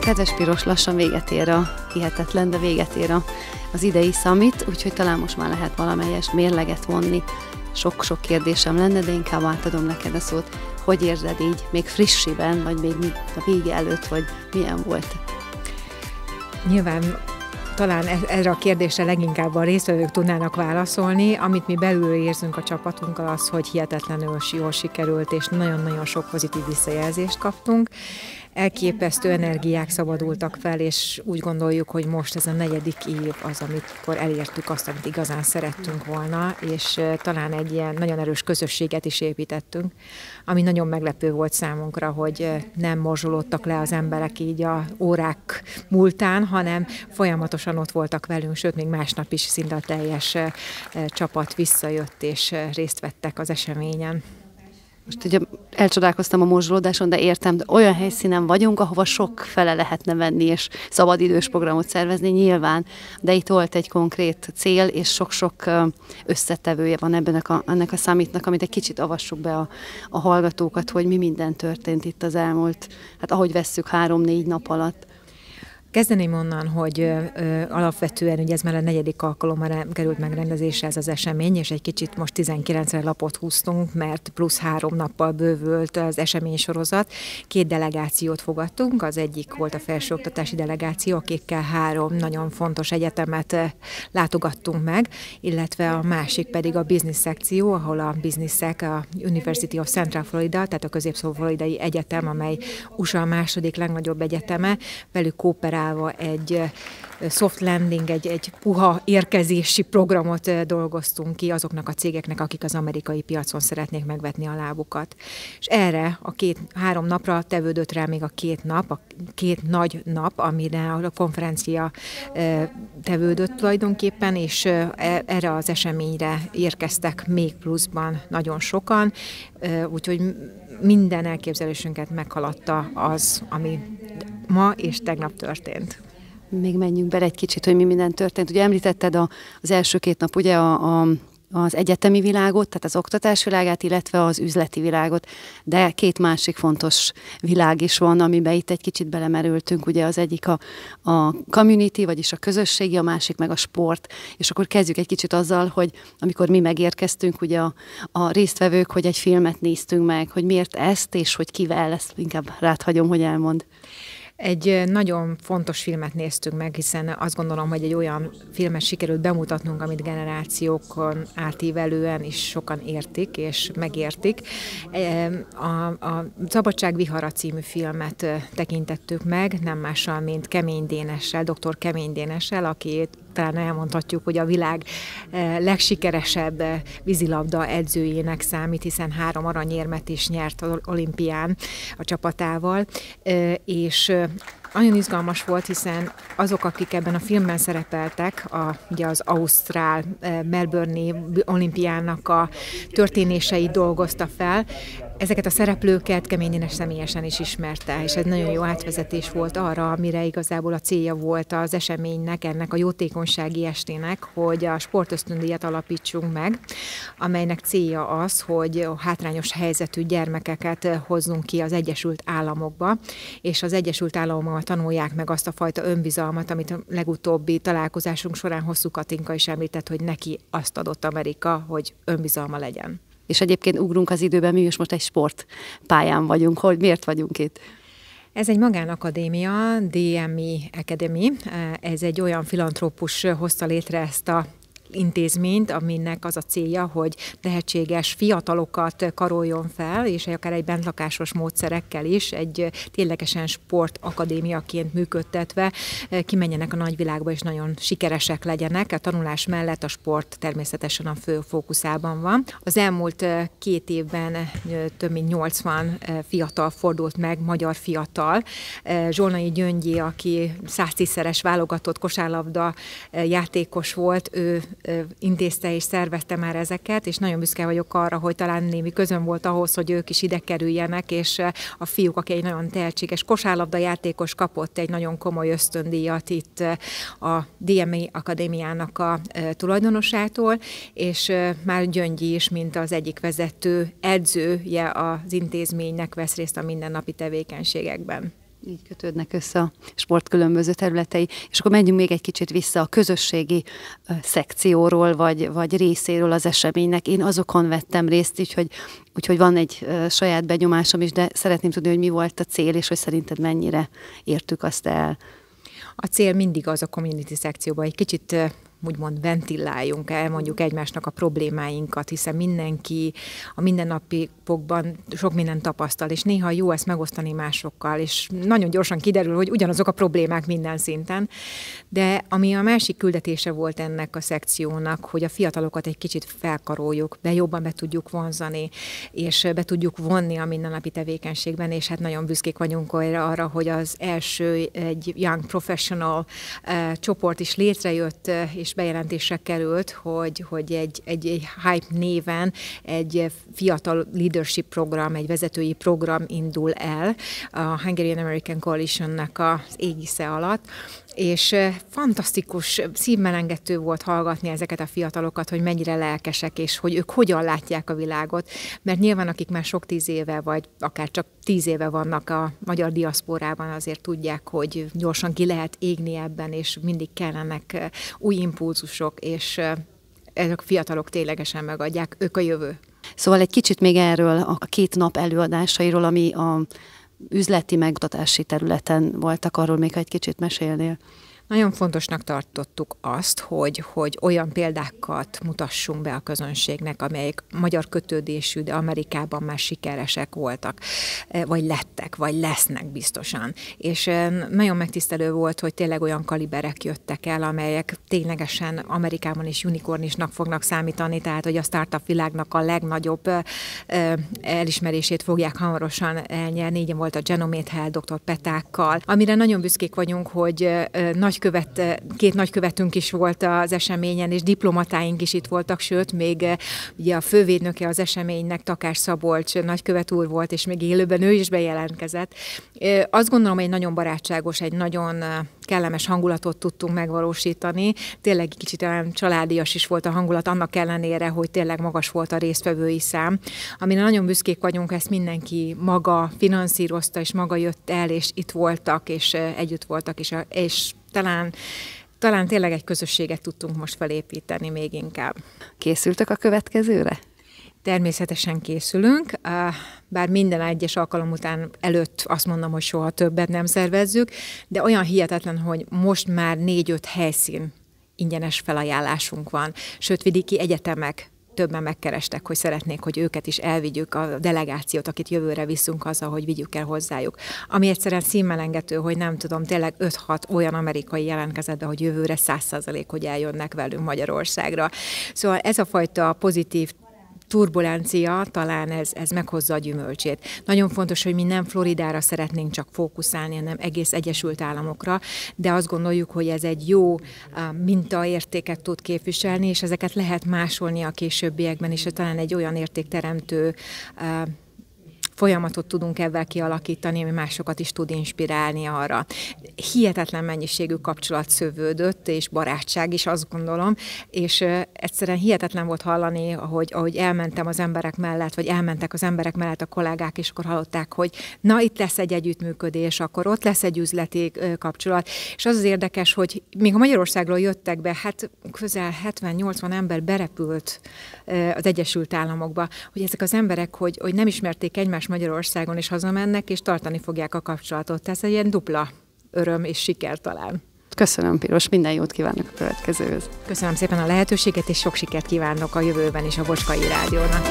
Kedves Piros, lassan véget ér hihetetlen, de véget ér az idei summit, úgyhogy talán most már lehet valamelyest mérleget vonni. Sok-sok kérdésem lenne, de inkább átadom neked a szót. Hogy érzed így, még frissiben, vagy még a vége előtt, vagy milyen volt? Nyilván talán erre a kérdésre leginkább a résztvevők tudnának válaszolni. Amit mi belül érzünk a csapatunkkal, az, hogy hihetetlenül jól sikerült, és nagyon-nagyon sok pozitív visszajelzést kaptunk. Elképesztő energiák szabadultak fel, és úgy gondoljuk, hogy most ez a 4. év az, amikor elértük azt, amit igazán szerettünk volna, és talán egy ilyen nagyon erős közösséget is építettünk, ami nagyon meglepő volt számunkra, hogy nem morzsolódtak le az emberek így a órák múltán, hanem folyamatosan ott voltak velünk, sőt, még másnap is szinte a teljes csapat visszajött, és részt vettek az eseményen. Most ugye elcsodálkoztam a morzsolódáson, de értem, de olyan helyszínen vagyunk, ahova sok fele lehetne venni, és szabadidős programot szervezni nyilván, de itt volt egy konkrét cél, és sok-sok összetevője van ennek a summitnak, amit egy kicsit avassuk be a hallgatókat, hogy mi minden történt itt az elmúlt, hát ahogy vesszük 3-4 nap alatt. Kezdeném onnan, hogy alapvetően ugye ez már a 4. alkalommal került megrendezésre ez az esemény, és egy kicsit most 19-re lapot húztunk, mert plusz 3 nappal bővült az eseménysorozat. 2 delegációt fogadtunk, az egyik volt a felsőoktatási delegáció, akikkel 3 nagyon fontos egyetemet látogattunk meg, illetve a másik pedig a business szekció, ahol a businessek, a University of Central Florida, tehát a Közép-Floridai Egyetem, amely USA második legnagyobb egyeteme, velük kooperál egy soft landing, egy puha érkezési programot dolgoztunk ki azoknak a cégeknek, akik az amerikai piacon szeretnék megvetni a lábukat. És erre a 2-3 napra tevődött rá még a 2 nap, a 2 nagy nap, amire a konferencia tevődött tulajdonképpen, és erre az eseményre érkeztek még pluszban nagyon sokan, úgyhogy minden elképzelésünket meghaladta az, ami ma és tegnap történt. Még menjünk bele egy kicsit, hogy mi minden történt. Ugye említetted az első 2 nap ugye az egyetemi világot, tehát az oktatás világát, illetve az üzleti világot, de 2 másik fontos világ is van, amiben itt egy kicsit belemerültünk. Ugye az egyik a community, vagyis a közösségi, a másik meg a sport. És akkor kezdjük egy kicsit azzal, hogy amikor mi megérkeztünk, ugye a résztvevők, hogy egy filmet néztünk meg, hogy miért ezt, és hogy kivel, ezt inkább rád hagyom, hogy elmond. Egy nagyon fontos filmet néztünk meg, hiszen azt gondolom, hogy egy olyan filmet sikerült bemutatnunk, amit generációkon átívelően is sokan értik és megértik. A Szabadság vihara című filmet tekintettük meg, nem mással, mint Kemény Dénessel, dr. Kemény Dénessel, aki talán elmondhatjuk, hogy a világ legsikeresebb vízilabda edzőjének számít, hiszen 3 aranyérmet is nyert olimpián a csapatával, és nagyon izgalmas volt, hiszen azok, akik ebben a filmben szerepeltek, ugye az ausztrál Melbourne-i olimpiának a történéseit dolgozta fel, ezeket a szereplőket Kemény Dénes személyesen is ismerte, és egy nagyon jó átvezetés volt arra, amire igazából a célja volt az eseménynek, ennek a jótékonysági estének, hogy a sportösztöndíjat alapítsunk meg, amelynek célja az, hogy a hátrányos helyzetű gyermekeket hozzunk ki az Egyesült Államokba, és az Egyesült Államokban tanulják meg azt a fajta önbizalmat, amit a legutóbbi találkozásunk során Hosszú Katinka is említett, hogy neki azt adott Amerika, hogy önbizalma legyen. És egyébként ugrunk az időben, mi is most egy sportpályán vagyunk. Hogy miért vagyunk itt? Ez egy magánakadémia, DME Academy. Ez egy olyan filantrópus hozta létre ezt a intézményt, aminek az a célja, hogy lehetséges fiatalokat karoljon fel, és akár egy bentlakásos módszerekkel is, egy ténylegesen sportakadémiaként működtetve kimenjenek a nagyvilágba, és nagyon sikeresek legyenek. A tanulás mellett a sport természetesen a fő fókuszában van. Az elmúlt 2 évben több mint 80 fiatal fordult meg, magyar fiatal. Zsolnai Gyöngyi, aki 110-szeres válogatott kosárlabda játékos volt, ő intézte és szervezte már ezeket, és nagyon büszke vagyok arra, hogy talán némi közön volt ahhoz, hogy ők is ide kerüljenek, és a fiúk, aki egy nagyon tehetséges kosárlabda játékos, kapott egy nagyon komoly ösztöndíjat itt a DME Akadémiának a tulajdonosától, és már Gyöngyi is, mint az egyik vezető edzője az intézménynek vesz részt a mindennapi tevékenységekben. Így kötődnek össze a sport különböző területei. És akkor menjünk még egy kicsit vissza a közösségi szekcióról, vagy részéről az eseménynek. Én azokon vettem részt, úgyhogy van egy saját benyomásom is, de szeretném tudni, hogy mi volt a cél, és hogy szerinted mennyire értük azt el. A cél mindig az a community szekcióban, egy kicsit úgymond ventiláljunk, elmondjuk egymásnak a problémáinkat, hiszen mindenki a mindennapokban sok mindent tapasztal, és néha jó ezt megosztani másokkal, és nagyon gyorsan kiderül, hogy ugyanazok a problémák minden szinten. De ami a másik küldetése volt ennek a szekciónak, hogy a fiatalokat egy kicsit felkaroljuk, jobban be tudjuk vonzani, és be tudjuk vonni a mindennapi tevékenységben, és hát nagyon büszkék vagyunk arra, hogy az első egy Young Professional csoport is létrejött, és bejelentésre került, hogy egy Hype néven egy fiatal leadership program, egy vezetői program indul el a Hungarian American Coalition-nek az égisze alatt, és fantasztikus, szívmelengető volt hallgatni ezeket a fiatalokat, hogy mennyire lelkesek, és hogy ők hogyan látják a világot, mert nyilván akik már sok 10 éve, vagy akár csak 10 éve vannak a magyar diaszporában, azért tudják, hogy gyorsan ki lehet égni ebben, és mindig kellenek új impulzusok, és ezek a fiatalok ténylegesen megadják, ők a jövő. Szóval egy kicsit még erről a 2 nap előadásairól, ami a üzleti megmutatási területen voltak, arról még egy kicsit mesélnél. Nagyon fontosnak tartottuk azt, hogy olyan példákat mutassunk be a közönségnek, amelyek magyar kötődésű, de Amerikában már sikeresek voltak, vagy lettek, vagy lesznek biztosan. És nagyon megtisztelő volt, hogy tényleg olyan kaliberek jöttek el, amelyek ténylegesen Amerikában is unikornisnak fognak számítani, tehát hogy a startup világnak a legnagyobb elismerését fogják hamarosan elnyerni. Így volt a Genomate Health dr. Petákkal, amire nagyon büszkék vagyunk, hogy 2 nagykövetünk is volt az eseményen, és diplomatáink is itt voltak, sőt, még ugye a fővédnöke az eseménynek, Takás Szabolcs nagykövet úr volt, és még élőben ő is bejelentkezett. Azt gondolom, hogy egy nagyon barátságos, egy nagyon kellemes hangulatot tudtunk megvalósítani. Tényleg kicsit olyan családias is volt a hangulat, annak ellenére, hogy tényleg magas volt a résztvevői szám. Amire nagyon büszkék vagyunk, ezt mindenki maga finanszírozta, és maga jött el, és itt voltak, és együtt voltak, és talán tényleg egy közösséget tudtunk most felépíteni még inkább. Készültek a következőre? Természetesen készülünk, bár minden egyes alkalom után előtt azt mondom, hogy soha többet nem szervezzük, de olyan hihetetlen, hogy most már 4-5 helyszín ingyenes felajánlásunk van, sőt, vidéki egyetemek többen megkerestek, hogy szeretnék, hogy őket is elvigyük, a delegációt, akit jövőre viszünk haza, hogy vigyük el hozzájuk. Ami egyszerűen színmelengető, hogy nem tudom, tényleg 5-6 olyan amerikai jelentkezett be, hogy jövőre 100%, hogy eljönnek velünk Magyarországra. Szóval ez a fajta pozitív turbulencia, talán ez meghozza a gyümölcsét. Nagyon fontos, hogy mi nem Floridára szeretnénk csak fókuszálni, hanem egész Egyesült Államokra, de azt gondoljuk, hogy ez egy jó mintaértéket tud képviselni, és ezeket lehet másolni a későbbiekben, és talán egy olyan értékteremtő folyamatot tudunk ebben kialakítani, ami másokat is tud inspirálni arra. Hihetetlen mennyiségű kapcsolat szövődött, és barátság is, azt gondolom, és egyszerűen hihetetlen volt hallani, ahogy elmentem az emberek mellett, vagy elmentek az emberek mellett a kollégák, és akkor hallották, hogy na, itt lesz egy együttműködés, akkor ott lesz egy üzleti kapcsolat, és az érdekes, hogy még a Magyarországról jöttek be, hát közel 70-80 ember berepült az Egyesült Államokba, hogy ezek az emberek, hogy nem ismerték egymást Magyarországon, és hazamennek, és tartani fogják a kapcsolatot. Tehát egy ilyen dupla öröm és siker talán. Köszönöm, Piros, minden jót kívánok a következőhöz. Köszönöm szépen a lehetőséget, és sok sikert kívánok a jövőben is a Bocskai Rádiónak.